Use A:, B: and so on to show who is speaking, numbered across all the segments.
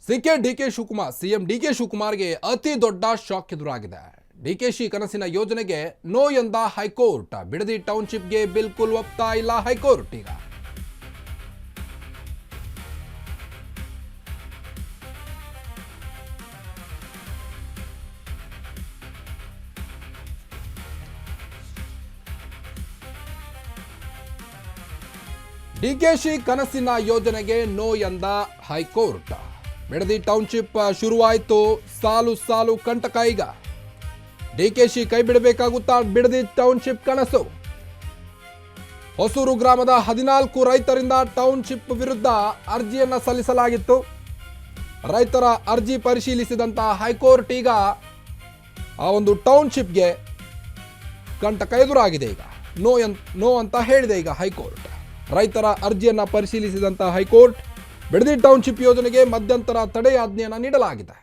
A: DK Shivakumar CM DK ಶಿವಕುಮಾರ್ಗೆ ಅತಿ ದೊಡ್ಡ shock ಎದುರಾಗಿದೆ. ಡಿಕೆಶಿ ಕನಸಿನ ಯೋಜನೆಗೆ ನೋ ಎಂದ ಹೈಕೋರ್ಟ್. ಬಿಡದಿ ಟೌನ್ಶಿಪ್ಗೆ ಬಿಲ್ಕುಲ್ ಒಪ್ತಾ ಇಲ್ಲ ಹೈಕೋರ್ಟ್. ಈಗ ಡಿಕೆಶಿ ಕನಸಿನ ಯೋಜನೆಗೆ ನೋ ಎಂದ ಹೈಕೋರ್ಟ್. ಬಿಡದಿ ಟೌನ್ಶಿಪ್ ಶುರುವಾಯಿತು, ಸಾಲು ಸಾಲು ಕಂಟಕ. ಈಗ ಡಿಕೆಶಿ ಕೈ ಬಿಡಬೇಕಾಗುತ್ತಾ ಬಿಡದಿ ಟೌನ್ಶಿಪ್ ಕನಸು? ಹೊಸೂರು ಗ್ರಾಮದ 14 ರೈತರಿಂದ ಟೌನ್ಶಿಪ್ ವಿರುದ್ಧ ಅರ್ಜಿಯನ್ನ ಸಲ್ಲಿಸಲಾಗಿತ್ತು. ರೈತರ ಅರ್ಜಿ ಪರಿಶೀಲಿಸಿದಂತ ಹೈಕೋರ್ಟ್ ಈಗ ಆ ಒಂದು ಟೌನ್ಶಿಪ್ಗೆ ಕಂಟಕ ಎದುರಾಗಿದೆ. ಈಗ ನೋ ಅಂತ ಹೇಳಿದೆ ಈಗ ಹೈಕೋರ್ಟ್. ರೈತರ ಅರ್ಜಿಯನ್ನ ಪರಿಶೀಲಿಸಿದಂತ ಹೈಕೋರ್ಟ್ ಬಿಡದಿ ಟೌನ್ಶಿಪ್ ಯೋಜನೆಗೆ ಮಧ್ಯಂತರ ತಡೆಯಾಜ್ಞೆಯನ್ನು ನೀಡಲಾಗಿದೆ.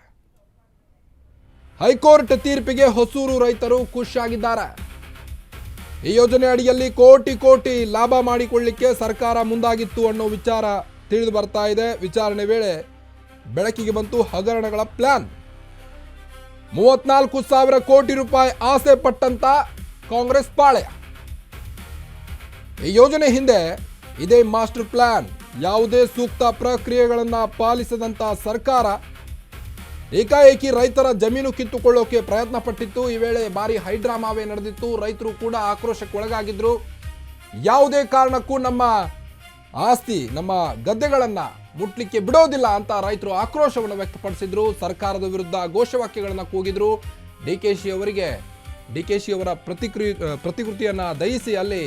A: ಹೈಕೋರ್ಟ್ ತೀರ್ಪಿಗೆ ಹೊಸೂರು ರೈತರು ಖುಷಿಯಾಗಿದ್ದಾರೆ. ಈ ಯೋಜನೆ ಅಡಿಯಲ್ಲಿ ಕೋಟಿ ಕೋಟಿ ಲಾಭ ಮಾಡಿಕೊಳ್ಳಿಕ್ಕೆ ಸರ್ಕಾರ ಮುಂದಾಗಿತ್ತು ಅನ್ನೋ ವಿಚಾರ ತಿಳಿದು ಬರ್ತಾ ಇದೆ. ವಿಚಾರಣೆ ವೇಳೆ ಬೆಳಕಿಗೆ ಬಂತು ಹಗರಣಗಳ ಪ್ಲಾನ್. 34,000 ಕೋಟಿ ರೂಪಾಯಿ ಆಸೆ ಪಟ್ಟಂತ ಕಾಂಗ್ರೆಸ್ ಪಾಳೆಯ. ಈ ಯೋಜನೆ ಹಿಂದೆ ಇದೇ ಮಾಸ್ಟರ್ ಪ್ಲಾನ್. ಯಾವುದೇ ಸೂಕ್ತ ಪ್ರಕ್ರಿಯೆಗಳನ್ನು ಪಾಲಿಸದಂತ ಸರ್ಕಾರ ಏಕಾಏಕಿ ರೈತರ ಜಮೀನು ಕಿತ್ತುಕೊಳ್ಳೋಕೆ ಪ್ರಯತ್ನ ಪಟ್ಟಿತ್ತು. ಈ ವೇಳೆ ಭಾರಿ ಹೈಡ್ರಾಮಾವೇ ನಡೆದಿತ್ತು. ರೈತರು ಕೂಡ ಆಕ್ರೋಶಕ್ಕೆ ಒಳಗಾಗಿದ್ರು. ಯಾವುದೇ ಕಾರಣಕ್ಕೂ ನಮ್ಮ ಆಸ್ತಿ, ನಮ್ಮ ಗದ್ದೆಗಳನ್ನು ಮುಟ್ಲಿಕ್ಕೆ ಬಿಡೋದಿಲ್ಲ ಅಂತ ರೈತರು ಆಕ್ರೋಶವನ್ನು ವ್ಯಕ್ತಪಡಿಸಿದ್ರು. ಸರ್ಕಾರದ ವಿರುದ್ಧ ಘೋಷವಾಕ್ಯಗಳನ್ನು ಕೂಗಿದ್ರು. ಡಿಕೆಶಿ ಅವರ ಪ್ರತಿಕೃತಿಯನ್ನು ದಹಿಸಿ ಅಲ್ಲಿ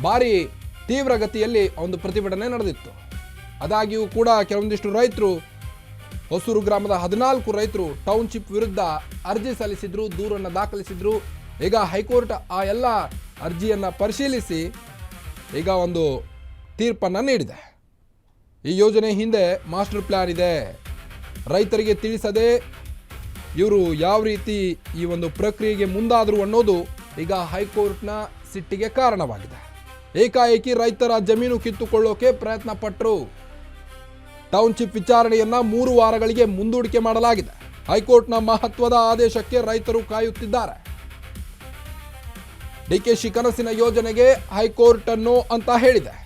A: ಭಾರಿ ತೀವ್ರಗತಿಯಲ್ಲಿ ಒಂದು ಪ್ರತಿಭಟನೆ ನಡೆದಿತ್ತು. ಆದಾಗ್ಯೂ ಕೂಡ ಕೆಲವೊಂದಿಷ್ಟು ರೈತರು, ಹೊಸೂರು ಗ್ರಾಮದ 14 ರೈತರು ಟೌನ್ಶಿಪ್ ವಿರುದ್ಧ ಅರ್ಜಿ ಸಲ್ಲಿಸಿದ್ರು, ದೂರನ್ನು ದಾಖಲಿಸಿದ್ರು. ಈಗ ಹೈಕೋರ್ಟ್ ಆ ಎಲ್ಲ ಅರ್ಜಿಯನ್ನು ಪರಿಶೀಲಿಸಿ ಈಗ ಒಂದು ತೀರ್ಪನ್ನು ನೀಡಿದೆ. ಈ ಯೋಜನೆ ಹಿಂದೆ ಮಾಸ್ಟರ್ ಪ್ಲಾನ್ ಇದೆ. ರೈತರಿಗೆ ತಿಳಿಸದೆ ಇವರು ಯಾವ ರೀತಿ ಈ ಒಂದು ಪ್ರಕ್ರಿಯೆಗೆ ಮುಂದಾದರು ಅನ್ನೋದು ಈಗ ಹೈಕೋರ್ಟ್ನ ಸಿಟ್ಟಿಗೆ ಕಾರಣವಾಗಿದೆ. ಏಕಾಏಕಿ ರೈತರ ಜಮೀನು ಕಿತ್ತುಕೊಳ್ಳೋಕೆ ಪ್ರಯತ್ನ ಪಟ್ಟರು. ಟೌನ್ಶಿಪ್ ವಿಚಾರಣೆಯನ್ನ 3 ವಾರಗಳಿಗೆ ಮುಂದೂಡಿಕೆ ಮಾಡಲಾಗಿದೆ. ಹೈಕೋರ್ಟ್ನ ಮಹತ್ವದ ಆದೇಶಕ್ಕೆ ರೈತರು ಕಾಯುತ್ತಿದ್ದಾರೆ. ಡಿಕೆಶಿ ಕನಸಿನ ಯೋಜನೆಗೆ ಹೈಕೋರ್ಟ್ ನೋ ಅಂತ ಹೇಳಿದೆ.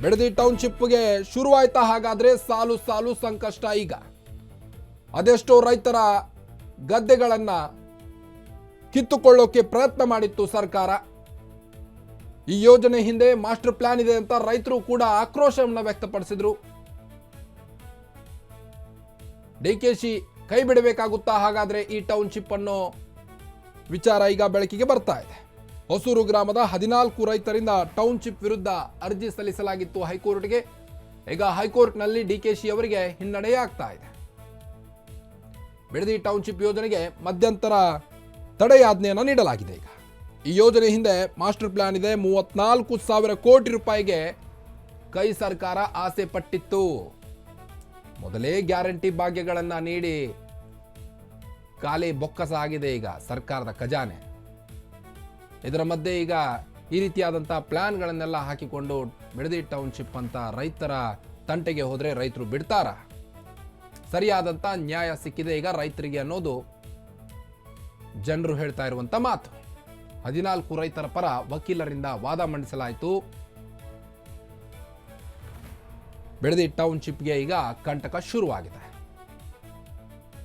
A: ಬಿಡದಿ ಟೌನ್ಶಿಪ್ಗೆ ಶುರುವಾಯ್ತಾ? ಹಾಗಾದ್ರೆ ಸಾಲು ಸಾಲು ಸಂಕಷ್ಟ. ಈಗ ಅದೆಷ್ಟೋ ರೈತರ ಗದ್ದೆಗಳನ್ನ ಕಿತ್ತುಕೊಳ್ಳೋಕೆ ಪ್ರಯತ್ನ ಮಾಡಿತ್ತು ಸರ್ಕಾರ. ಈ ಯೋಜನೆ ಹಿಂದೆ ಮಾಸ್ಟರ್ ಪ್ಲಾನ್ ಇದೆ ಅಂತ ರೈತರು ಕೂಡ ಆಕ್ರೋಶವನ್ನು ವ್ಯಕ್ತಪಡಿಸಿದ್ರು. ಡಿಕೆಶಿ ಕೈ ಬಿಡಬೇಕಾಗುತ್ತಾ ಹಾಗಾದ್ರೆ ಈ ಟೌನ್ಶಿಪ್ ಅನ್ನೋ ವಿಚಾರ ಈಗ ಬೆಳಕಿಗೆ ಬರ್ತಾ ಇದೆ. ಹೊಸೂರು ಗ್ರಾಮದ 14 ರೈತರಿಂದ ಟೌನ್ಶಿಪ್ ವಿರುದ್ಧ ಅರ್ಜಿ ಸಲ್ಲಿಸಲಾಗಿತ್ತು ಹೈಕೋರ್ಟ್ಗೆ. ಈಗ ಹೈಕೋರ್ಟ್ನಲ್ಲಿ ಡಿಕೆಶಿ ಅವರಿಗೆ ಹಿನ್ನಡೆಯಾಗ್ತಾ ಇದೆ. ಬಿಡದಿ ಟೌನ್ಶಿಪ್ ಯೋಜನೆಗೆ ಮಧ್ಯಂತರ ತಡೆಯಾಜ್ಞೆಯನ್ನು ನೀಡಲಾಗಿದೆ. ಈಗ ಈ ಯೋಜನೆ ಹಿಂದೆ ಮಾಸ್ಟರ್ ಪ್ಲಾನ್ ಇದೆ. 34,000 ಕೋಟಿ ರೂಪಾಯಿಗೆ ಕೈ ಸರ್ಕಾರ ಆಸೆ ಪಟ್ಟಿತ್ತು. ಮೊದಲೇ ಗ್ಯಾರಂಟಿ ಭಾಗ್ಯಗಳನ್ನು ನೀಡಿ ಖಾಲಿ ಬೊಕ್ಕಸ ಆಗಿದೆ ಈಗ ಸರ್ಕಾರದ ಖಜಾನೆ. ಇದರ ಮಧ್ಯೆ ಈಗ ಈ ರೀತಿಯಾದಂಥ ಪ್ಲಾನ್ಗಳನ್ನೆಲ್ಲ ಹಾಕಿಕೊಂಡು ಬಿಡದಿ ಟೌನ್ಶಿಪ್ ಅಂತ ರೈತರ ತಂಟೆಗೆ ಹೋದರೆ ರೈತರು ಬಿಡ್ತಾರ? ಸರಿಯಾದಂಥ ನ್ಯಾಯ ಸಿಕ್ಕಿದೆ ಈಗ ರೈತರಿಗೆ ಅನ್ನೋದು ಜನರು ಹೇಳ್ತಾ ಇರುವಂಥ ಮಾತು. 14 ರೈತರ ಪರ ವಕೀಲರಿಂದ ವಾದ ಮಂಡಿಸಲಾಯಿತು. ಬಿಡದಿ ಟೌನ್ಶಿಪ್ಗೆ ಈಗ ಕಂಟಕ ಶುರುವಾಗಿದೆ.